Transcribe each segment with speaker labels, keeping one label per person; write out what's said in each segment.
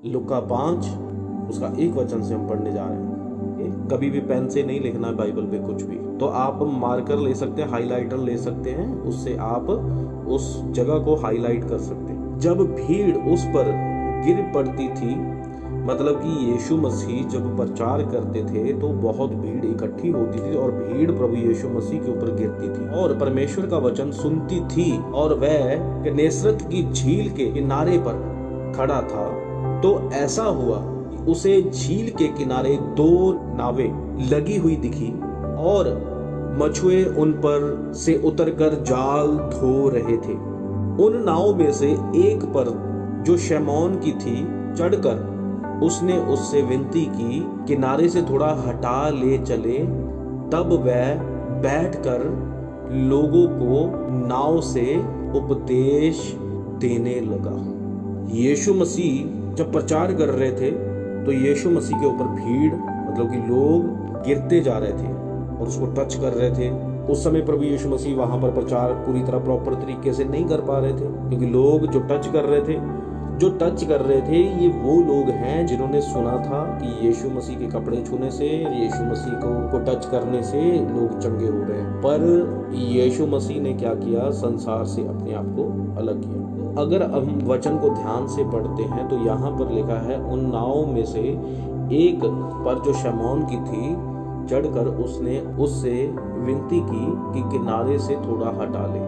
Speaker 1: लुका 5 उसका 1 वचन से हम पढ़ने जा रहे हैं। कभी भी पेन से नहीं लिखना है बाइबल पे कुछ भी, तो आप मार्कर ले सकते हैं, हाइलाइटर ले सकते हैं, उससे आप उस जगह को हाईलाइट कर सकते हैं। जब भीड़ उस पर गिर पड़ती थी, मतलब कि यीशु मसीह जब प्रचार करते थे तो बहुत भीड़ इकट्ठी होती थी और भीड़ प्रभु यीशु मसीह के ऊपर गिरती थी और परमेश्वर का वचन सुनती थी। और वह गन्नेसरत की झील के किनारे पर खड़ा था, तो ऐसा हुआ उसे झील के किनारे 2 नावें लगी हुई दिखी और मछुए उन पर से उतरकर जाल धो रहे थे। उन नावों में से एक पर जो शमौन की थी चढ़कर उसने उससे विनती की, किनारे से थोड़ा हटा ले चले। तब वह बैठकर लोगों को नाव से उपदेश देने लगा। यीशु मसीह जब प्रचार कर रहे थे तो यीशु मसीह के ऊपर भीड़, मतलब कि लोग गिरते जा रहे थे और उसको टच कर रहे थे। उस समय प्रभु यीशु मसीह वहां पर प्रचार पूरी तरह प्रॉपर तरीके से नहीं कर पा रहे थे, क्योंकि लोग जो टच कर रहे थे ये वो लोग हैं जिन्होंने सुना था कि यीशु मसीह के कपड़े छूने से, यीशु मसीह को टच करने से लोग चंगे हो रहे हैं। पर यीशु मसीह ने क्या किया? संसार से अपने आप को अलग किया। अगर हम वचन को ध्यान से पढ़ते हैं तो यहाँ पर लिखा है, उन नावों में से एक पर जो शमौन की थी चढ़कर उसने उससे विनती की कि किनारे से थोड़ा हटा ले।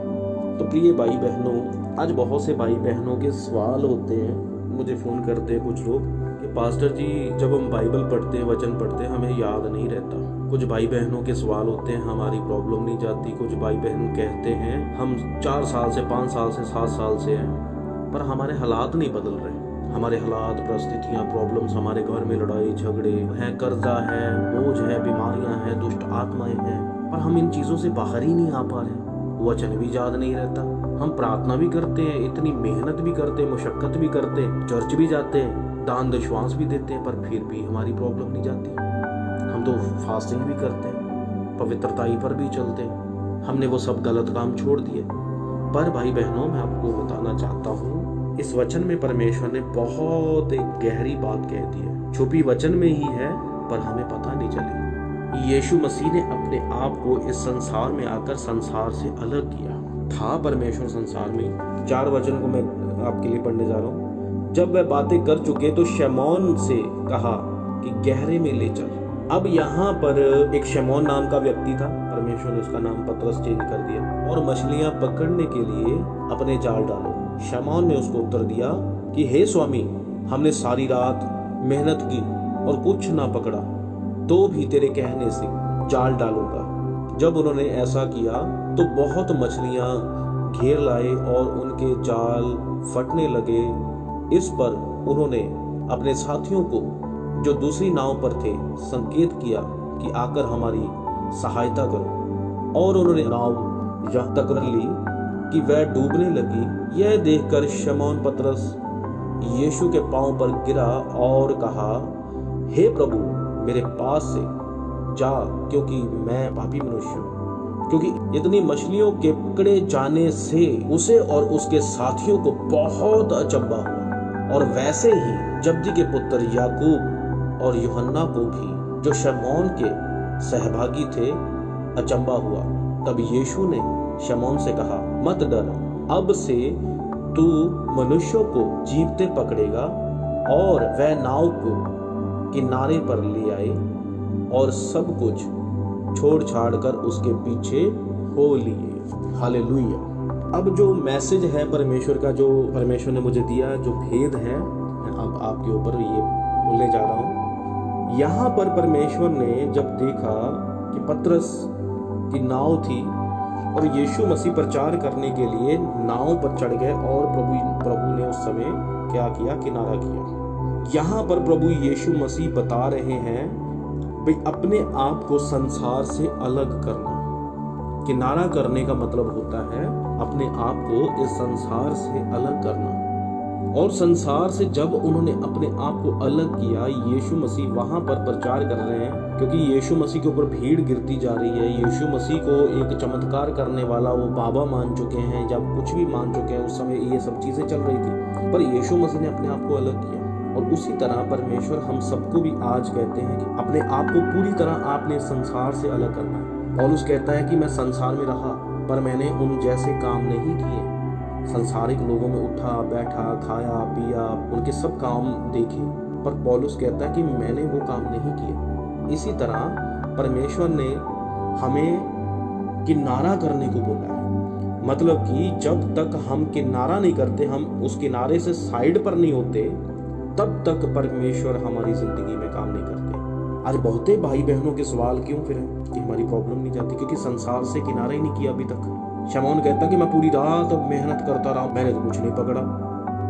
Speaker 1: तो प्रिय भाई बहनों, आज बहुत से भाई बहनों के सवाल होते हैं, मुझे फ़ोन करते हैं कुछ लोग कि पास्टर जी जब हम बाइबल पढ़ते हैं, वचन पढ़ते हैं, हमें याद नहीं रहता। कुछ भाई बहनों के सवाल होते हैं, हमारी प्रॉब्लम नहीं जाती। कुछ भाई बहन कहते हैं हम 4 साल से, 5 साल से, 7 साल से हैं, पर हमारे हालात नहीं बदल रहे। हमारे हालात, परिस्थितियाँ, प्रॉब्लम्स, हमारे घर में लड़ाई झगड़े हैं, कर्जा है, बोझ है, बीमारियाँ हैं, दुष्ट आत्माएं हैं, पर हम इन चीज़ों से बाहर ही नहीं आ पा रहे। वचन भी याद नहीं रहता। हम प्रार्थना भी करते हैं, इतनी मेहनत भी करते हैं, मुशक्कत भी करते हैं, चर्च भी जाते हैं, दान दशवांश भी देते हैं, पर फिर भी हमारी प्रॉब्लम नहीं जाती। हम तो फास्टिंग भी करते हैं, पवित्रताई पर भी चलते हैं, हमने वो सब गलत काम छोड़ दिए। पर भाई बहनों, मैं आपको बताना चाहता हूँ, इस वचन में परमेश्वर ने बहुत एक गहरी बात कह दी है। छुपी वचन में ही है, पर हमें पता नहीं चली। यीशु मसीह ने अपने आप को इस संसार में आकर संसार से अलग किया था। परमेश्वर संसार में 4 वचन को मैं आपके लिए पढ़ने जा रहा हूँ। जब वह बातें कर चुके तो शमौन से कहा कि गहरे में ले चल। अब यहाँ पर एक शमौन नाम का व्यक्ति था, परमेश्वर ने उसका नाम पतरस चेंज कर दिया, और मछलियां पकड़ने के लिए अपने जाल डालो। शमौन ने उसको उत्तर दिया कि हे स्वामी, हमने सारी रात मेहनत की और कुछ ना पकड़ा, तो भी तेरे कहने से जाल डालूंगा। जब उन्होंने ऐसा किया तो बहुत मछलियां घेर लाए और उनके जाल फटने लगे। इस पर उन्होंने अपने साथियों को जो दूसरी नाव पर थे संकेत किया कि आकर हमारी सहायता करो, और उन्होंने नाव यहाँ तक ली कि वह डूबने लगी। यह देखकर शमौन पतरस यीशु के पांव पर गिरा और कहा, हे प्रभु, मेरे पास से जा, क्योंकि मैं पापी मनुष्य हूँ। क्योंकि इतनी मछलियों के पकड़े जाने से उसे और उसके साथियों को बहुत अचंभा हुआ, और वैसे ही जब्दी के पुत्र याकूब और यूहन्ना को भी, जो शमौन के सहभागी थे, अचंभा हुआ। तब यीशु ने शमौन से कहा, मत डर, अब से तू मनुष्यों को जीवते पकड़ेगा। और वह नाव को किनारे पर ले आए और सब कुछ छोड़ छाड़ कर उसके पीछे हो लिए। हालेलुया। अब जो मैसेज है परमेश्वर का, जो परमेश्वर ने मुझे दिया, जो भेद है, मैं अब आपके ऊपर ये बोलने जा रहा हूँ। यहाँ पर परमेश्वर ने जब देखा कि पतरस की नाव थी और यीशु मसीह प्रचार करने के लिए नाव पर चढ़ गए, और प्रभु ने उस समय क्या किया? किनारा किया। यहाँ पर प्रभु यीशु मसीह बता रहे हैं भाई, अपने आप को संसार से अलग करना। किनारा करने का मतलब होता है अपने आप को इस संसार से अलग करना। और संसार से जब उन्होंने अपने आप को अलग किया, यीशु मसीह वहां पर प्रचार कर रहे हैं, क्योंकि यीशु मसीह के ऊपर भीड़ गिरती जा रही है। यीशु मसीह को एक चमत्कार करने वाला वो बाबा मान चुके हैं, जब कुछ भी मान चुके हैं, उस समय ये सब चीजें चल रही थी। पर यीशु मसीह ने अपने आप को अलग किया। और उसी तरह परमेश्वर हम सबको भी आज कहते हैं कि अपने आप को पूरी तरह आपने संसार से अलग करना है। पौलुस कहता है कि मैं संसार में रहा पर मैंने उन जैसे काम नहीं किए। संसारिक लोगों में उठा बैठा खाया पिया उनके सब काम देखे, पर पौलुस कहता है कि मैंने वो काम नहीं किए। इसी तरह परमेश्वर ने हमें किनारा करने को बोला है। मतलब कि जब तक हम किनारा नहीं करते, हम उस किनारे से साइड पर नहीं होते, तब तक परमेश्वर हमारी जिंदगी में काम नहीं करते। आज बहुते भाई बहनों के सवाल क्यों फिर है कि हमारी प्रॉब्लम नहीं जाती, क्योंकि संसार से किनारा ही नहीं किया अभी तक। शमौन कहता कि मैं पूरी रात मेहनत करता रहा, मैंने तो कुछ नहीं पकड़ा,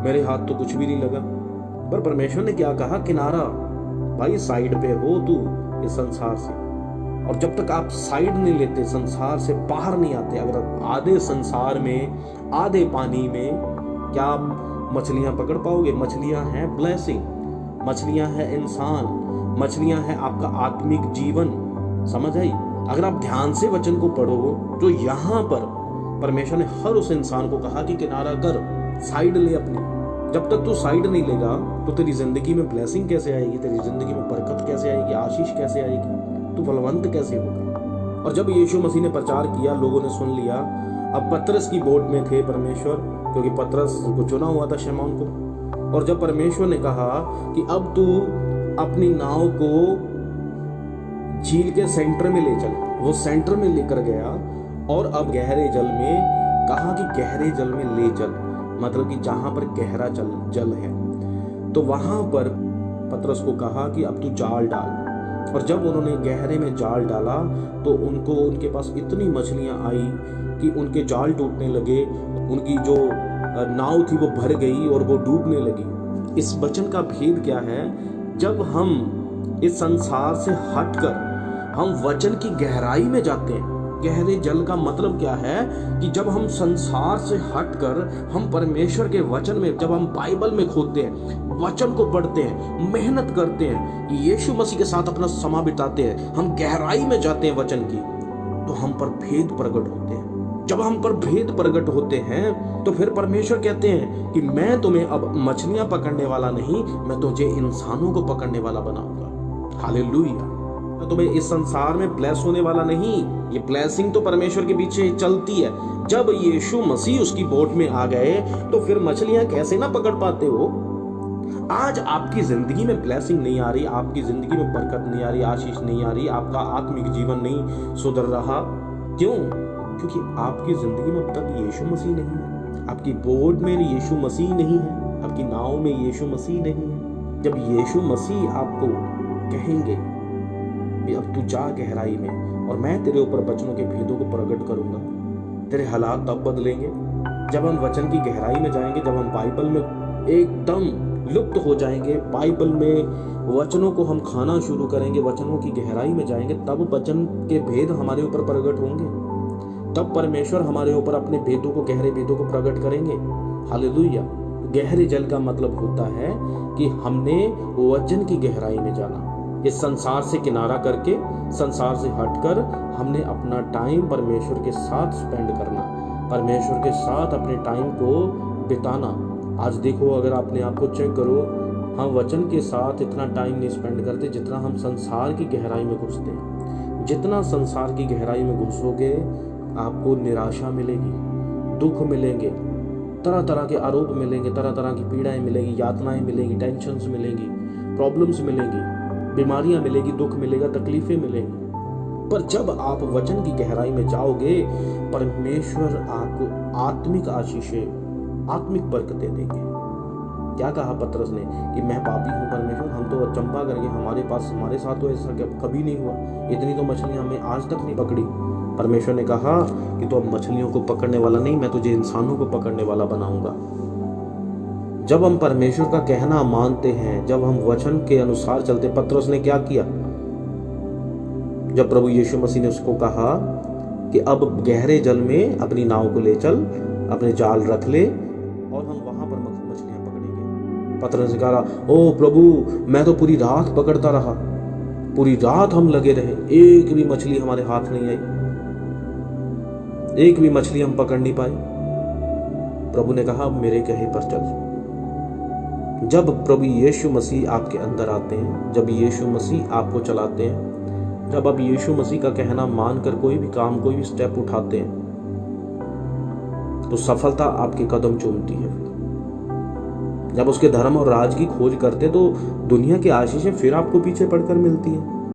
Speaker 1: मेरे हाथ तो कुछ भी नहीं लगा। पर परमेश्वर ने क्या कहा? किनारा भाई, साइड पे हो तू इस संसार से। और जब तक आप साइड नहीं लेते, संसार से बाहर नहीं आते, अगर आधे संसार में आधे पानी में, क्या आप मछलियां पकड़ पाओगे? मछलियां हैं ब्लेसिंग, मछलियां हैं इंसान, मछलियां हैं आपका आत्मिक जीवन। समझ आई? अगर आप ध्यान से वचन को पढ़ो तो यहाँ पर परमेश्वर ने हर उस इंसान को कहा कि किनारा कर, साइड ले अपनी। जब तक तू साइड नहीं लेगा तो तेरी जिंदगी में ब्लेसिंग कैसे आएगी, तेरी जिंदगी में बरकत कैसे आएगी, आशीष कैसे आएगी, तू फलवंत कैसे होगा। और जब यीशु मसीह ने प्रचार किया, लोगों ने सुन लिया। अब पतरस की बोट में थे परमेश्वर, क्योंकि पतरस को चुना हुआ था शमौन को। और जब परमेश्वर ने कहा कि अब तू अपनी नाव को झील के सेंटर में ले चल, वो सेंटर में लेकर गया और अब गहरे जल में कहा कि गहरे जल में ले चल, मतलब कि जहां पर गहरा जल है। तो वहां पर पतरस को कहा कि अब तू जाल डाल। और जब उन्होंने गहरे में जाल डाला तो उनके पास इतनी मछलियां आई कि उनके जाल टूटने लगे, उनकी जो नाव थी वो भर गई और वो डूबने लगी। इस वचन का भेद क्या है? जब हम इस संसार से हटकर हम वचन की गहराई में जाते हैं। गहरे जल का मतलब क्या है? कि जब हम संसार से हटकर हम परमेश्वर के वचन में, जब हम बाइबल में खोदते हैं, वचन को पढ़ते हैं, मेहनत करते हैं, यीशु मसीह के साथ अपना समय बिताते हैं, हम गहराई में जाते हैं वचन की, तो हम पर भेद प्रकट होते हैं। जब हम पर भेद प्रकट होते हैं तो फिर परमेश्वर कहते हैं कि मैं तुम्हें अब मछलियां पकड़ने वाला नहीं, मैं तुझे इंसानों को पकड़ने वाला बनाऊंगा। हालेलुया। तो तुम्हें इस संसार में ब्लेस होने वाला नहीं, ये ब्लेसिंग तो परमेश्वर के पीछे चलती है। जब यीशु मसीह उसकी बोट में आ गए तो फिर मछलियां कैसे ना पकड़ पाते हो। आज आपकी जिंदगी में ब्लेसिंग नहीं आ रही, आपकी जिंदगी में बरकत नहीं आ रही, आशीष नहीं आ रही, आपका आत्मिक जीवन नहीं सुधर रहा। क्यों? क्योंकि आपकी जिंदगी में अब तक यीशु मसीह नहीं है, आपकी बोट में यीशु मसीह नहीं है, आपकी नाव में यीशु मसीह नहीं है। जब यीशु मसीह आपको कहेंगे कि अब तू जा गहराई में और मैं तेरे ऊपर वचनों के भेदों को प्रकट करूंगा, तेरे हालात तब बदलेंगे जब हम वचन की गहराई में जाएंगे, जब हम बाइबल में एकदम लुप्त हो जाएंगे, बाइबल में वचनों को हम खाना शुरू करेंगे, वचनों की गहराई में जाएंगे, तब वचन के भेद हमारे ऊपर प्रकट होंगे, तब परमेश्वर हमारे ऊपर अपने भेदों को, गहरे भेदों को प्रकट करेंगे। हालेलुया। गहरे जल का मतलब होता है कि हमने वचन की गहराई में जाना। इस संसार से किनारा करके, संसार से हटकर हमने अपना टाइम परमेश्वर के साथ स्पेंड करना, परमेश्वर के साथ अपने टाइम को बिताना। आज देखो, अगर आपने आप को चेक करो, हम वचन के साथ इतना टाइम नहीं स्पेंड करते जितना हम संसार की गहराई में घुसते हैं। जितना संसार की गहराई में घुसोगे आपको निराशा मिलेगी, दुख मिलेंगे, तरह तरह के आरोप मिलेंगे, तरह तरह की पीड़ाएं मिलेंगी, यातनाएं मिलेंगी, टेंशन्स मिलेंगी, प्रॉब्लम्स मिलेंगी, बीमारियां मिलेगी, दुख मिलेगा, तकलीफें मिलेंगी। पर जब आप वचन की गहराई में जाओगे, परमेश्वर आपको आत्मिक आशीषें, आत्मिक बरकतें देंगे। क्या कहा पतरस ने कि मैं पापी हूं परमेश्वर, हम तो अचंभा करके हमारे साथ तो ऐसा कभी नहीं हुआ, इतनी तो मछलियां हमने आज तक नहीं पकड़ी। परमेश्वर ने कहा कि तो अब मछलियों को पकड़ने वाला नहीं, मैं तुझे इंसानों को पकड़ने वाला बनाऊंगा। जब हम परमेश्वर का कहना मानते हैं, जब हम वचन के अनुसार चलते, पतरस ने क्या किया? जब प्रभु यीशु मसीह ने उसको कहा कि अब गहरे जल में अपनी नाव को ले चल, अपने जाल रख ले और हम वहां पर मछलियां पकड़ेंगे। पतरस ने कहा, ओ प्रभु, मैं तो पूरी रात पकड़ता रहा, पूरी रात हम लगे रहे, एक भी मछली हमारे हाथ नहीं आई, एक भी मछली हम पकड़ नहीं पाए। प्रभु ने कहा, मेरे कहे पर चल, जब प्रभु यीशु मसीह आपके अंदर आते हैं, जब यीशु मसीह आपको चलाते हैं, जब आप यीशु मसीह का कहना मानकर कोई भी काम, कोई भी स्टेप उठाते हैं, तो सफलता आपके कदम चूमती है। जब उसके धर्म और राज की खोज करते हैं तो दुनिया की आशीषें फिर आपको पीछे पड़कर मिलती हैं।